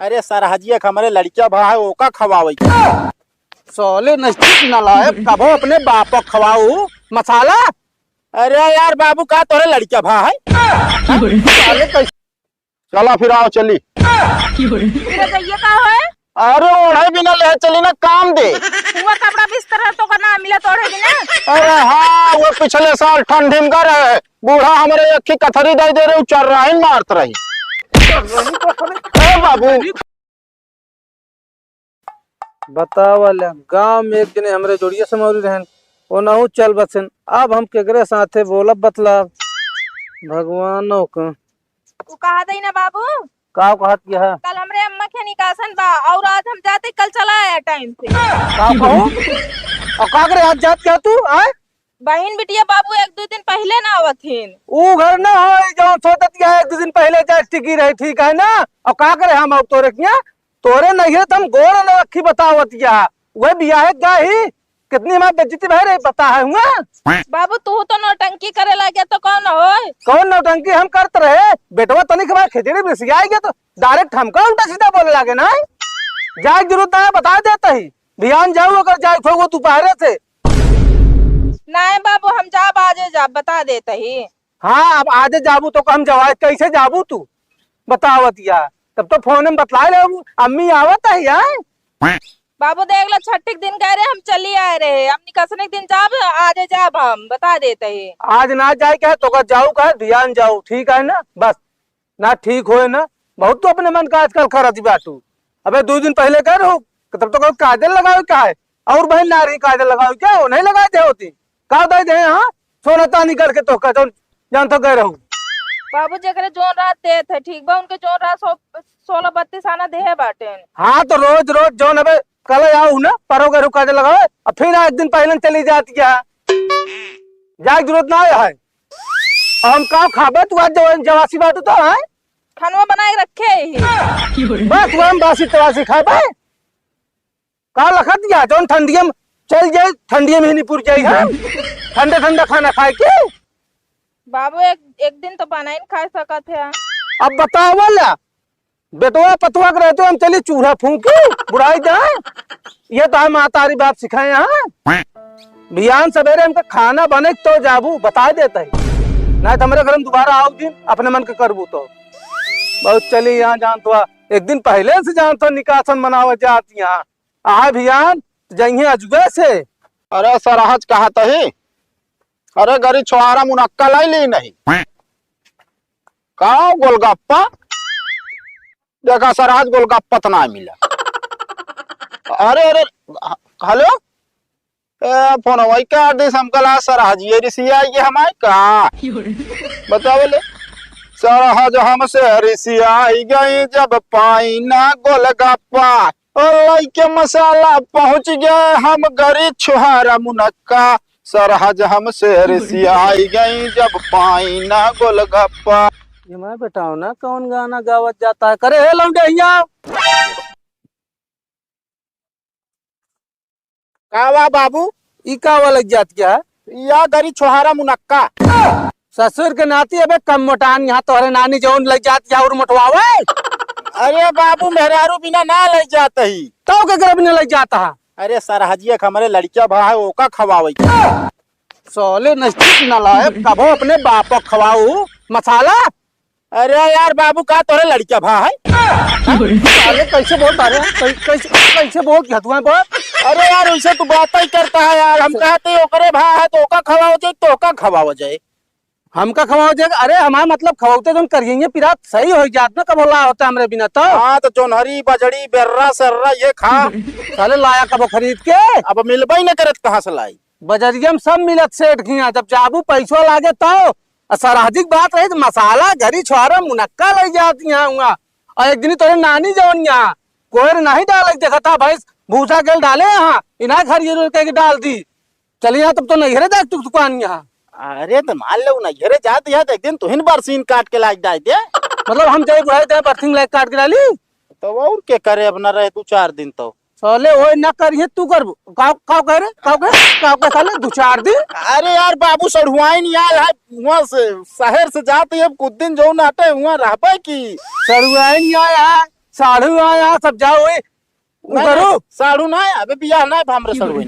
अरे सरहजिया हमारे लड़किया भा है ओका खवावे सोले नजदीक न लाए कभो अपने बाप को खवाऊ मसाला। अरे यार बाबू का तोरे लड़किया भा है साले कैसे चला फिर आओ चली ये का है? अरे ओढ़े बिना ले चली ना काम दे। हुआ कपड़ा बिस्तर तो करना मिला तोड़े बिना। अरे हाँ वो पिछले साल ठंडी में कर है बूढ़ा हमारे अखी कथरी दे दे रहे चल रहा है मारत रही। बाबू बतावल गांव में एक दिन हमरे जोड़िया समौरी रहन ओनहु चल बसन। अब हम केकरे साथे बोलब बतला भगवानों का तू कहा था ना बाबू का कहत किया है कल हमरे अम्मा के निकासन बा और आज हम जाते कल चला आया टाइम से। का कहूं और का करे आज जात क्या तू आए बहन बिटिया बाबू एक दो दिन पहले ना आवथिन। ऊ घर ना हो जो सोचत किया एक दो दिन पहले जा टिकी रही ठीक है ना। और का करे हम अब तोरे किया तोरे नहीं है तुम गोड़ न रखी बतावत किया वह बियाह गाही कितनी हमारी बेइज्जती भय रही पता है हुआ। बाबू तू तो नौटंकी करे लगे तो कौन हो? कौन नौटंकी हम करते रहे बेटवा तनिक बार खिचड़ी बिसिया गया तो डायरेक्ट हमका उल्टा सीधा बोले लगे ना। जाए जरूरत है बता देता ही ध्यान जाओ अगर जाए खो तू पहरे से। नहीं बाबू हम जाब आजे जाब बता देते ही। हाँ अब आजे जाबू तो हम जवाब कैसे जाबू तू बतावत या तब तो फोन में बतला ले अम्मी आवत है यार। बाबू देख लो छठी दिन कह रहे हम चली आए रहे हम निकसने दिन जाब आजे जाब हम बता देते ही। आज ना जाए क्या तो का जाऊ का ध्यान जाऊ ठीक है ना बस ना ठीक होए ना बहुत तो अपने मन का आजकल खरच बाटू। अबे 2 दिन पहले कह रहा हूँ तब तो काजल लगाओ क्या है और बहन ना रही काजल लगाओ क्या वो नहीं लगाए थे होती का दे दे हाँ सोना तानी करके तो का जान तो कह रहा हूँ। बाबू जगह जोन रात दे थे ठीक बा उनके जोन रात 16-32 आना दे बाटे। हाँ तो रोज रोज जो अबे कल आओ ना परो के रुका लगाओ और फिर एक दिन पहले चली जाती क्या जाए जरूरत ना है। हम का खाबे तू आज जवासी बात तो है खानवा बनाए रखे ही बस वो हम बासी तवासी खाबे का लखत गया जो ठंडिया में चल जाए ठंडिया में ही नहीं पुर जाए ठंडा ठंडा खाना खाए के। बाबू एक दिन तो बना ही खा सकत है। अब बताओ वाला बेटवा पतवा के रहते हम चली चूल्हा फूकी बुढ़ाई जाए ये तो हम मातारी बाप सिखाए यहाँ बिहान सवेरे हमका खाना बने तो जाबू बता देता है ना तो हमारे घर में दोबारा आओ दिन अपने मन का करबू तो बहुत चली यहाँ जान तो एक दिन पहले से जान तो निकासन मनावत जाती यहाँ आ बिहान जाइए अजुबे से। अरे सरहज कहा ही अरे गरी छोहारा मुनक्का लाई ली नहीं कहा गोलगप्पा देखा सरहज गोलगप्पा तो ना मिला। अरे अरे हेलो फोन वही का दिस हमकला सरहज ये रिसिया ये हमारे का बताओ ले सरहज हमसे रिसिया गई जब पाई ना गोलगप्पा और के मसाला पहुंच गए हम गरी छुहारा मुनक्का सरहज हमसे रिसिया गई जब पाई ना गोलगप्पा। ये मैं बताओ ना कौन गाना गावत जाता है करे हे लौंडे यहाँ कावा बाबू ई कावा लग जात क्या है या गरी छोहारा मुनक्का ससुर के नाती अबे कम मोटान यहाँ तोहरे नानी जौन लग जात या और मोटवावे। अरे बाबू मेहरारू बिना ना ले जाते ही तो के घर बिना लग जाता है। अरे सरहजिया हमारे लड़किया भा है ओका खवावे सोले नजदीक न लाए कभो अपने बाप को खवाऊ मसाला। अरे यार बाबू का तोरे लड़किया भा है अरे कैसे बोलता रे कैसे बोल क्या तुम्हें बोल। अरे यार वैसे तू बात ही करता है यार हम कहते ओकरे भा है तो ओका खवाओ जाए तो ओका खवाओ जाए हमका खवाओ जाएगा। अरे हमारा मतलब खवाते जो करिए पिरात सही हो जात ना कब ला होता हमरे बिना तो। हाँ तो जोनहरी बजड़ी बेर्रा सर्रा ये खा साले लाया कब खरीद के अब मिलबा ही न करत कहाँ से लाई बजरिया में सब मिलत सेठ खिया जब जाबू पैसो लागे तो सराजिक बात रही तो मसाला घरी छोरा मुनक्का लग जाती यहाँ और एक दिन तोरे नानी जवन यहाँ कोई नहीं डाल देखा था भैंस भूसा के डाले यहाँ इना घर डाल दी चलिए यहाँ तब तो नहीं रहे तू दुकान यहाँ। अरे तो मान लो ना घेरे जाते हैं तो एक दिन तुहिन बरसीन काट के लाग डाल दे मतलब हम जाए बुढ़ाई थे बर्थिंग लाइक काट के डाली तो और के करे अब न रहे तू 4 दिन तो साले ओए ना करिए तू कर का कह रहे का साले 2-4 दिन। अरे यार बाबू सड़ुआई नहीं आया है वहाँ से शहर से जाते अब कुछ दिन जो नाटे वहाँ रह की सड़ुआई नहीं आया साढ़ू आया सब जाओ ए करो साड़ू ना अबे बियाह ना हमरे सड़ुए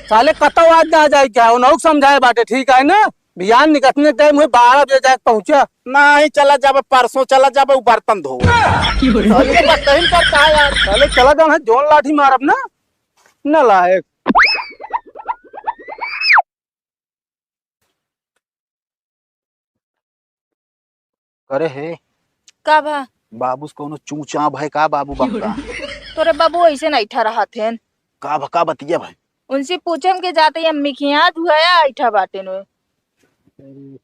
साले कतो आज ना जाए क्या उन्हों समझाए बाटे ठीक है ना बियान निकलने टाइम हुए 12 बजे जाके पहुंचा नहीं चला जाबे परसों चला जाबे वो बर्तन धो साले बात कहीं करता है यार साले चला जाना जोन लाठी मारब ना न लायक करे हे का भा बाबू कोनो चूचा भाई का बाबू बक्का तोरे बाबू ऐसे नहीं ठा रहा थे का भका बतिया भाई उनसे पूछम के जाते अम्मी की यहाँ हुआ ऐठा बाटे नो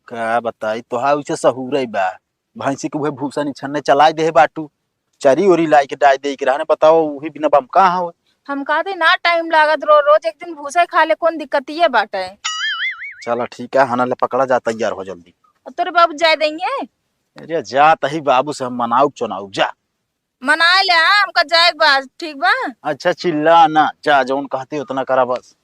का बताई तो हा उसे सहूरई बा भैंसी के भूसा निछन्ने चला दे बाटू चरी ओरी लाई के डाई दे के रहने बताओ वही बिना बम का हो हम कहते ना टाइम लागत रोज एक दिन भूसा खा ले कौन दिक्कत ये बाटे चलो ठीक है हना ले पकड़ा जा तैयार हो जल्दी और तोरे बाबू जाए देंगे अरे जा तही बाबू से हम मनाऊ चुनाऊ जा मना ले हमका जाए बात ठीक बा अच्छा चिल्ला ना जा जौन कहती उतना करा बस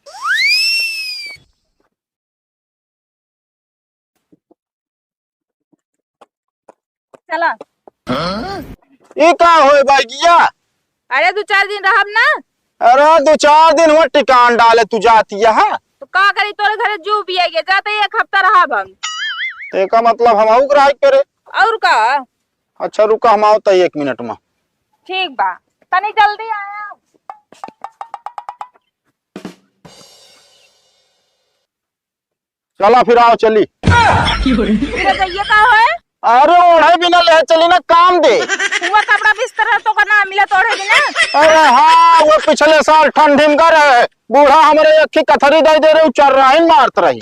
चला ये का होए बागिया अरे 2-4 दिन रहब ना अरे 2-4 दिन हुआ टिकान डाले तू जाती है तो का करी तोरे घरे जू भी आएगे जाते एक हफ्ता रहब हम का मतलब हम आऊ ग्राहक करे और का अच्छा रुका हम आओ तो 1 मिनट में ठीक बा तनी जल्दी आया चला फिर आओ चली फिर जाइए का है अरे ओढ़े बिना ले चली ना काम दे हुआ कपड़ा बिस्तर तो का ना मिला तोड़े बिना अरे हाँ वो पिछले साल ठंडी में कर बूढ़ा हमारे एक ही कथरी दे दे रहे चल रहा है मारत रही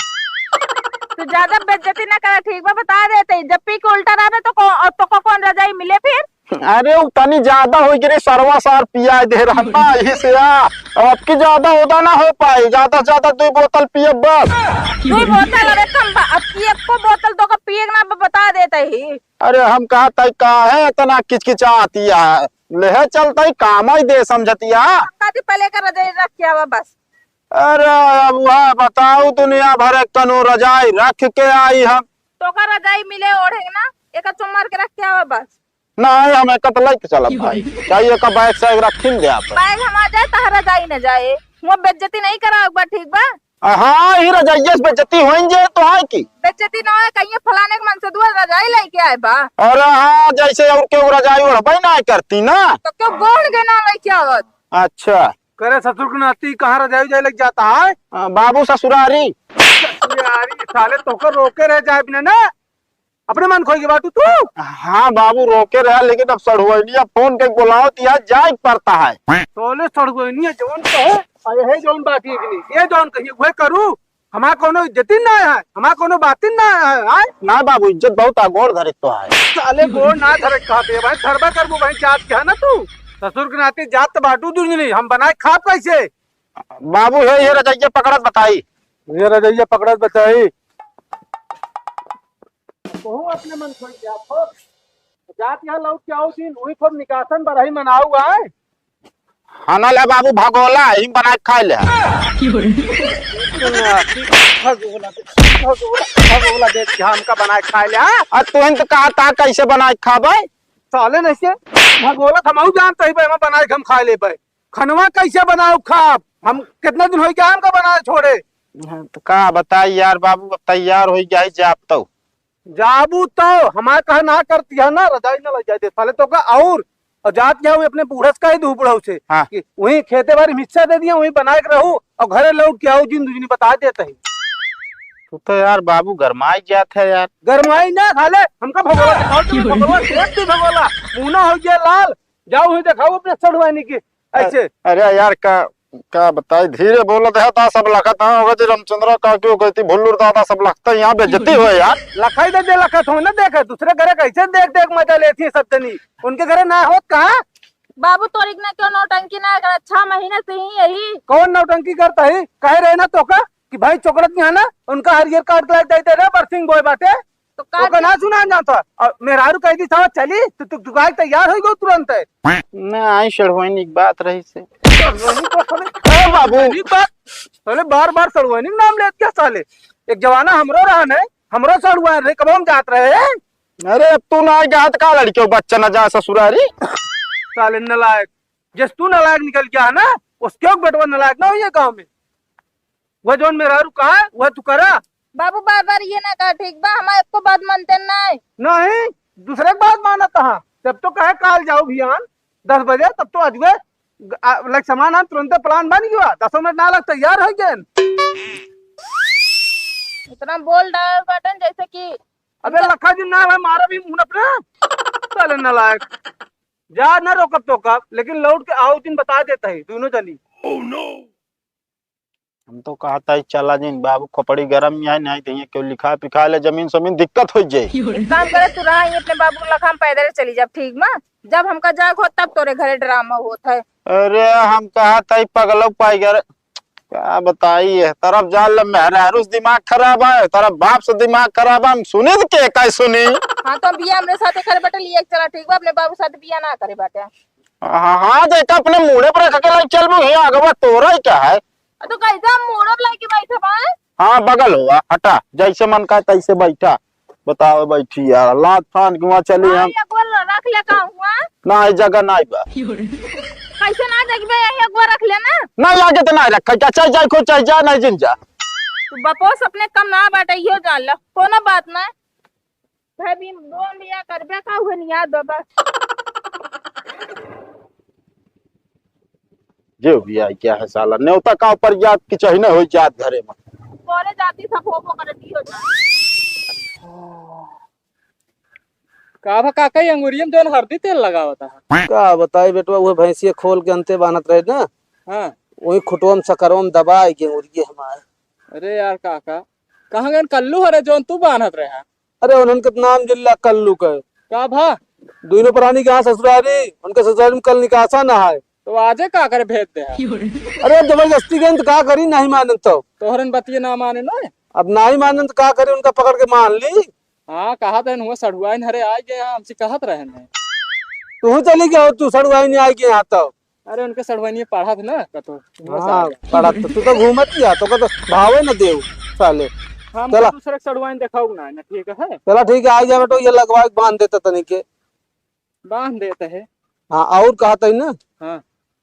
तू ज्यादा बेइज्जती ना करे ठीक बा बता देते जब पी के उल्टा रहे तो कौन रजाई मिले फिर अरे तनी ज्यादा हो गई सरवा सार पिया दे रहा ना यही से अब की ज्यादा होता ना हो पाए ज्यादा से ज्यादा 2 बोतल पिए बस 2 बोतल अरे कम अब की एक को बोतल तो का पिए ना बता देते ही अरे हम कहा तय का है इतना किचकिचा आती है ले चलता ही काम ही दे समझती है पहले का रजाई रख के आवा बस अरे अब वह बताओ दुनिया भर कनो रजाई रख के आई हम तो का रजाई मिले ओढ़ेंगे ना एक चुम मार के रख के आवा बस नहीं हमें कतलाई के चला भाई चाहिए का बैग से रखी दे आप बैग हम आ जाए तहरा जाई न जाए वो बेइज्जती नहीं करा एक बार ठीक बा हाँ ही रजाइया से बेइज्जती होंगे तो है की बेइज्जती ना है कहीं फलाने के मन से दुआ रजाई लेके आए बा अरे हाँ जैसे और क्यों रजाई उड़बई ना करती ना तो क्यों गोड़ के ना लेके आवत अच्छा करे ससुर के नाती कहाँ रजाई जाए लग जाता है बाबू ससुरारी ससुरारी साले तोकर रोके रह जाए बिना ना अपने मन खोई के बातू तू हाँ बाबू रोके रहा लेकिन अब सड़ुआ फोन के बुलाओ दिया जाए पड़ता है सोले सड़गोनी है जौन कहे अरे है जौन बाती है ये जौन कहिए वह करू हमारा कोनो इज्जती ना है हमारा कोनो बाती ना है ना बाबू इज्जत बहुत गोड़ धरे तो है साले गोड़ ना धरे खाते भाई धरबा करबो भाई जात के है ना तू ससुर के नाते जात तो बाटू दूर नहीं हम बनाए खाप कैसे बाबू है ये रजाइया पकड़त बताई ये रजाइया पकड़त बताई अपने मन खोई क्या जात यहाँ लौट के आओ दिन वही खूब निकासन बरही मनाऊ है खाना ले बाबू भगोला ही बना के खा ले भगोला देख के हमका बना के खा ले तुहन तो कहा था कैसे बना के खाबे साले नहीं से भगोला खमाऊ जानते ही भाई बना के हम खा ले भाई खनवा कैसे बनाओ खाब हम कितना दिन हो गया हमका बनाए छोड़े तो कहा बताई यार बाबू तैयार हो गया जाप तो जाबू तो हमारे कहा ना करती है ना रजाई ना लग जाए साले तो का और जात जाओ अपने बूढ़स का ही दू बुढ़ऊ से हाँ। वही खेते बारी हिस्सा दे दिया वही बना के रहू और घरे लौट के आओ जिन दूजी बता देते ही तो यार बाबू गरमाई जात है यार गरमाई ना खाले हमका भगोला दिखाओ तुम भगोला देख तू भगोला मुना हो गया लाल जाओ ही दिखाओ अपने सड़वानी की ऐसे अरे यार का बताई धीरे बोलत है ता सब लखत होगा जी रामचंद्र का क्यों कहती भुल्लुर दादा सब लगता यहाँ बेइज्जती हुए यार लखाई दे लखत हो ना देखे दूसरे घरे कैसे देख देख मजा लेती है सब जनी उनके घरे ना होत कहा बाबू तोरिक ना क्यों नौटंकी ना कर 6 महीने से ही यही कौन नौटंकी करता है कह रहे ना तो का कि भाई चोकरत नहीं है ना उनका हरियर कार्ड देते रहे बरसिंग बोय बाटे तो ना सुना जाता और मेहरारू कह दी था चली तो दुकान तैयार हो गो तुरंत है ना आई शर्वैनी की बात रही से बाबू साले बार बार सड़ुआनी नाम ले क्या साले एक जवाना हमरो रहन है हमरो सड़ुआ रहे कब हम जात रहे अरे अब तू ना जात का लड़के बच्चा न जा ससुरारी साले नलायक। जिस तू नलायक निकल गया है ना, उसके बेटवा नलायक ना हो ये गाँव में। वह जोन मेरा रू कहा है वह तू करा बाबू बार बार ये ना कहा, ठीक बा? हमारे को बात मानते नहीं। नहीं, दूसरे की बात माना कहा। तब तो कहे काल जाओ भियान 10 बजे, तब तो अजबे लग सामान हम तुरंत प्लान बन गया, 10 मिनट ना लग तैयार हो गए। इतना बोल रहा है बटन जैसे कि अबे लखा जी ना भाई मारा भी मुंह अपना साले नलायक। जा ना रोकब तो कब, लेकिन लौट के आओ दिन बता देता है दोनों जनी। हम तो कहा था चला जिन बाबू खोपड़ी गरम यहाँ नहीं थे, क्यों लिखा पिखा ले जमीन जमीन दिक्कत हो जाए। एक काम करे, तू रहा अपने बाबू को लखा पैदल चली जा, ठीक ना? जब हमका जाग हो तब तोरे घरे ड्रामा होता है। अरे हम कहा था पगलो पाई गर, क्या बताइए तरफ जाल मेहरारूस दिमाग खराब है, तरफ बाप से दिमाग खराब है। हम सुनी तो के काय सुनी। हाँ तो बिया हमरे साथे करे बेटा, लिए चला, ठीक बा? अपने बाबू साथे बिया ना करे बेटा। हाँ हाँ देखा अपने मुड़े पर रख के लाई चल बू आगे तोरा ही क्या है। तो कैसा मोड़ब लाके बैठा बा? हाँ बगल हुआ हटा, जैसे मन का तैसे बैठा। बताओ बैठी यार, लात फान क्यों चली हम। रख ले का हुआ ना ही जगह नहीं बा, कैसे ना देखबे, एक बार रख लेना। नहीं आगे तो नहीं रखा, चाहे जाए को चाहे जा नहीं जिन जा। तू बपोस अपने कम ना बाटे, यो जान ला, कोनो बात ना। भाई भी दोन बिया करबे का हुआ नहीं याद बाबा। जो भी आई क्या है साला, न्योता का ऊपर याद की चाहिए ना हो जात घरे में। बोले जाती सब हो कर दियो जा। का काका ये अंगूरियम जोन हरदी तेल लगा होता है। क्या बताई बेटवा, वो भैंसिया खोल के अंते बानत रहे ना, हाँ वही खुटवम सकरवम दबाई के मुर्गी हमारे। अरे यार काका कहाँ गए कल्लू हरे जोन तू बांधत रहे हैं। अरे उनके नाम जिल्ला कल्लू का का भा दोनों प्राणी के यहाँ ससुरारी, उनके ससुरारी में कल निकासा ना है। तो आजे का करे भेज दे हैं। अरे जबरदस्ती गए तो का करी, नहीं मानन तो तोहरन बतिये ना माने ना। अब नहीं मानन तो का करी, उनका पकड़ के मान ली। हाँ कहा था हुआ सड़ुआइन हरे आ गए हैं, हमसे कहत रहे हैं। तू चली गया, तू सड़ुआई नहीं आई यहाँ तो। अरे उनके सड़ुआइन पढ़ा था ना कतो। हाँ पड़ा तू तो घूमत ही तो भावे न देव साले। हम चला दूसरे सड़ुआइन दिखाऊ ना, ठीक है। चला ठीक है, आ जा बेटो, ये लगवा के बांध देता तनी के। बांध देते है। हाँ और कहा था ना, हाँ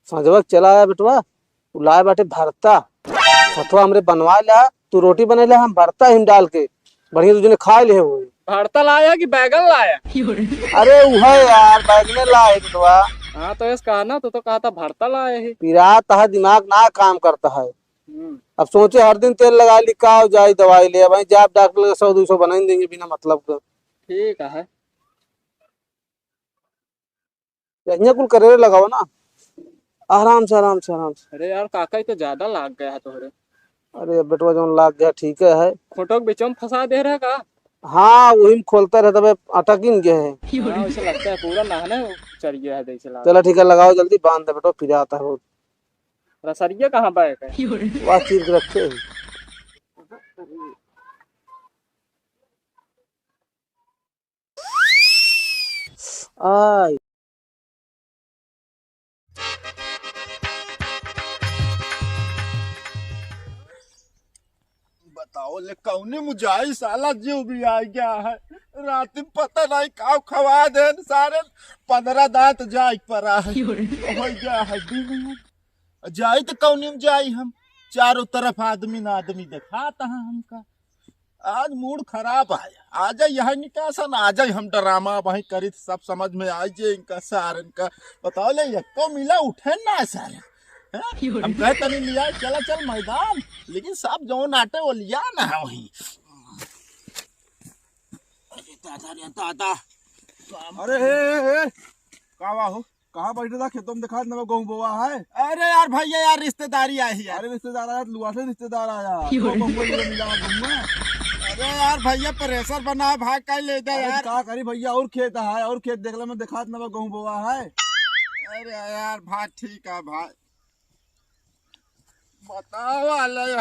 संजवा चला आया बेटवा, तू लाए बाटे भरता सतवा हमरे बनवा ला, तू रोटी बने ला, हम भरता हिम डाल के बढ़िया तुझे खा ले वो। भरता लाया कि बैगन लाया? अरे वो है यार, बैगने लाए बेटवा। हाँ तो इस कहा ना, तो कहा था भरता लाया है। पिरात है, दिमाग ना काम करता है। अब सोचे हर दिन तेल लगा ली का जाए दवाई ले, भाई जाप डॉक्टर 100-200 बना ही देंगे बिना मतलब का। ठीक है यहाँ कुल करेरे लगाओ ना, आराम से आराम से आराम से। अरे यार काका ही तो ज्यादा लाग गया है तोहरे। अरे बेटवा जो लाग गया ठीक है। फोटो के बीचों में फंसा दे रहा का? हाँ वही में खोलता रहता है, अटक ही गए है। हाँ, वैसे लगता है पूरा नहाने चल गया है जैसे लाग। चलो ठीक है, लगाओ जल्दी, बांध दे बेटो, फिर आता है वो। रसरिया कहाँ बैठ है? वह चीज रखे हैं। आई बताओ ले कौने मुझाई साला जो भी आ गया है, रात में पता नहीं काव खवा दे सारे 15 दांत जाई पड़ा है। हो गया है जाई तो कौने में जाई, हम चारों तरफ आदमी ना आदमी दिखाता है हमका। आज मूड खराब है, आ जाए यह निकासन, आ जाए हम ड्रामा वही करी सब समझ में आ जाए इनका सारन का। बताओ ले यको मिला उठे ना सारे, हम कहे तनी लिया चला चल मैदान, लेकिन सब जो नाटे वो लिया ना है वही। दादा अरे हे कावा हो, कहाँ बैठे था? खेतों में दिखा ना गेहूं बोआ है। अरे यार भैया यार रिश्तेदारी आई है। अरे रिश्तेदार आया, लुआ से रिश्तेदार आया, मिला घूमना। अरे यार भैया प्रेशर बना है, भाग का ले दे यार। क्या करी भैया, और खेत है, और खेत देख ले में दिखा ना गेहूं बोआ है। अरे यार भाई ठीक है भाई, बताओ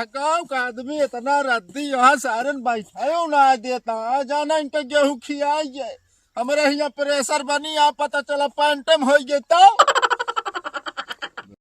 गाँव का आदमी इतना रद्दी यहाँ सारन बैठा ना देता, जाना इनका गेहूं खियाइए। हमारे यहाँ प्रेशर बनी, यहाँ पता चला पैंटम हो गए तो